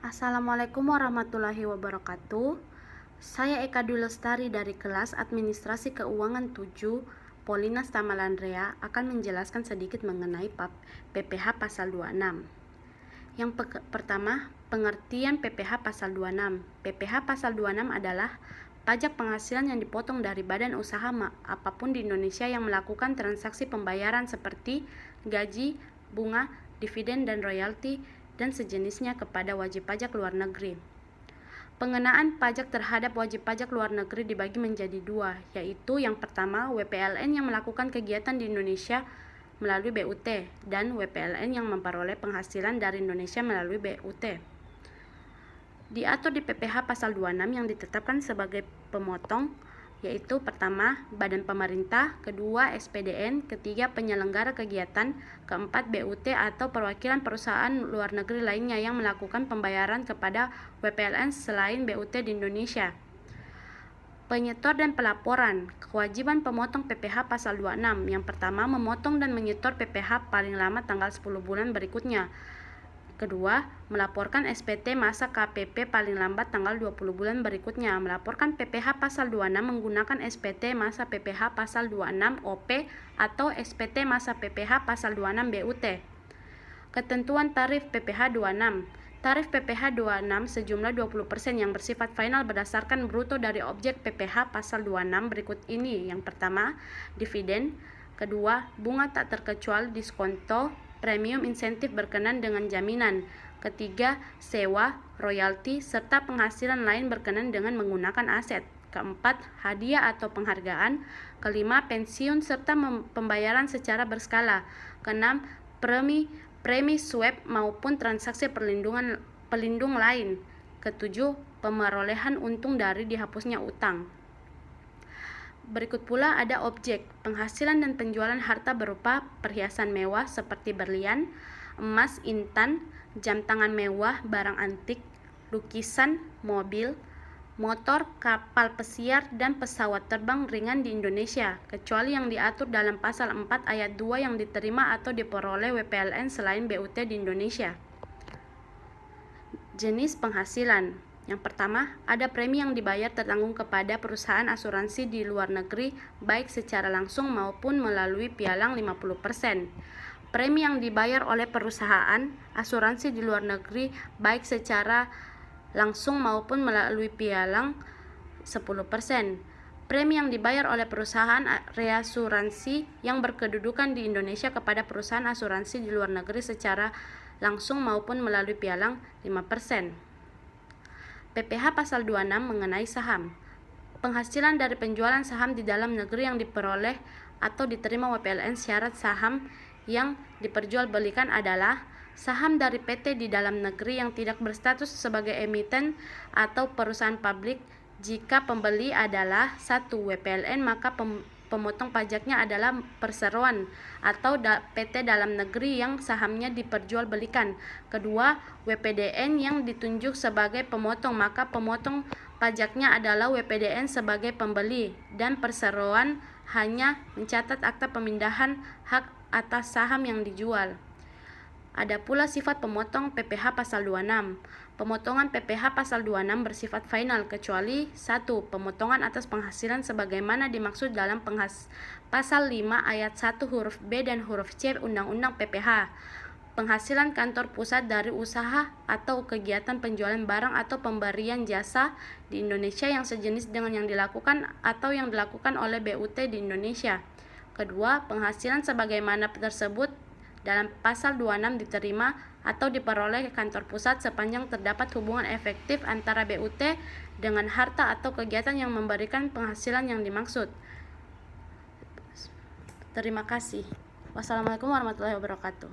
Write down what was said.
Assalamualaikum warahmatullahi wabarakatuh. Saya Eka Dwi Lestari dari kelas Administrasi Keuangan 7, Polinas Tamalandrea akan menjelaskan sedikit mengenai PPh pasal 26. Yang pertama, pengertian PPh pasal 26. PPh pasal 26 adalah pajak penghasilan yang dipotong dari badan usaha apapun di Indonesia yang melakukan transaksi pembayaran seperti gaji, bunga, dividen, dan royalti dan sejenisnya kepada wajib pajak luar negeri. Pengenaan pajak terhadap wajib pajak luar negeri dibagi menjadi dua, yaitu yang pertama WPLN yang melakukan kegiatan di Indonesia melalui BUT dan WPLN yang memperoleh penghasilan dari Indonesia melalui BUT. Diatur di PPh pasal 26 yang ditetapkan sebagai pemotong, yaitu pertama, badan pemerintah, kedua, SPDN, ketiga, penyelenggara kegiatan, keempat, BUT atau perwakilan perusahaan luar negeri lainnya yang melakukan pembayaran kepada WPLN selain BUT di Indonesia. Penyetor dan pelaporan. Kewajiban pemotong PPh pasal 26. Yang pertama, memotong dan menyetor PPh paling lama tanggal 10 bulan berikutnya. Kedua, melaporkan SPT masa KPP paling lambat tanggal 20 bulan berikutnya. Melaporkan PPh pasal 26 menggunakan SPT masa PPh pasal 26 OP atau SPT masa PPh pasal 26 BUT. Ketentuan tarif PPh 26. Tarif PPh 26 sejumlah 20% yang bersifat final berdasarkan bruto dari objek PPh pasal 26 berikut ini. Yang pertama, dividen. Kedua, bunga tak terkecuali diskonto, premium insentif berkenan dengan jaminan. Ketiga, sewa, royalti, serta penghasilan lain berkenan dengan menggunakan aset. Keempat, hadiah atau penghargaan. Kelima, pensiun serta pembayaran secara berskala. Keenam, premi swab maupun transaksi pelindung lain. Ketujuh, pemerolehan untung dari dihapusnya utang. Berikut pula ada objek, penghasilan dan penjualan harta berupa perhiasan mewah seperti berlian, emas, intan, jam tangan mewah, barang antik, lukisan, mobil, motor, kapal pesiar, dan pesawat terbang ringan di Indonesia, kecuali yang diatur dalam pasal 4 ayat 2 yang diterima atau diperoleh WPLN selain BUT di Indonesia. Jenis penghasilan. Yang pertama, ada premi yang dibayar tertanggung kepada perusahaan asuransi di luar negeri baik secara langsung maupun melalui pialang 50%. Premi yang dibayar oleh perusahaan asuransi di luar negeri baik secara langsung maupun melalui pialang 10%. Premi yang dibayar oleh perusahaan reasuransi yang berkedudukan di Indonesia kepada perusahaan asuransi di luar negeri secara langsung maupun melalui pialang 5%. PPh pasal 26 mengenai saham. Penghasilan dari penjualan saham di dalam negeri yang diperoleh atau diterima WPLN syarat saham yang diperjualbelikan adalah saham dari PT di dalam negeri yang tidak berstatus sebagai emiten atau perusahaan publik. Jika pembeli adalah 1. WPLN, maka pemotong pajaknya adalah perseroan atau PT dalam negeri yang sahamnya diperjualbelikan. Kedua, WPDN yang ditunjuk sebagai pemotong, maka pemotong pajaknya adalah WPDN sebagai pembeli, dan perseroan hanya mencatat akta pemindahan hak atas saham yang dijual. Ada pula sifat pemotong PPh pasal 26. Pemotongan PPh pasal 26 bersifat final kecuali 1. Pemotongan atas penghasilan sebagaimana dimaksud dalam pasal 5 ayat 1 huruf B dan huruf C Undang-Undang PPh. Penghasilan kantor pusat dari usaha atau kegiatan penjualan barang atau pemberian jasa di Indonesia yang sejenis dengan yang dilakukan atau yang dilakukan oleh BUT di Indonesia. Kedua, penghasilan sebagaimana tersebut dalam pasal 26 diterima atau diperoleh kantor pusat sepanjang terdapat hubungan efektif antara BUT dengan harta atau kegiatan yang memberikan penghasilan yang dimaksud. Terima kasih. Wassalamualaikum warahmatullahi wabarakatuh.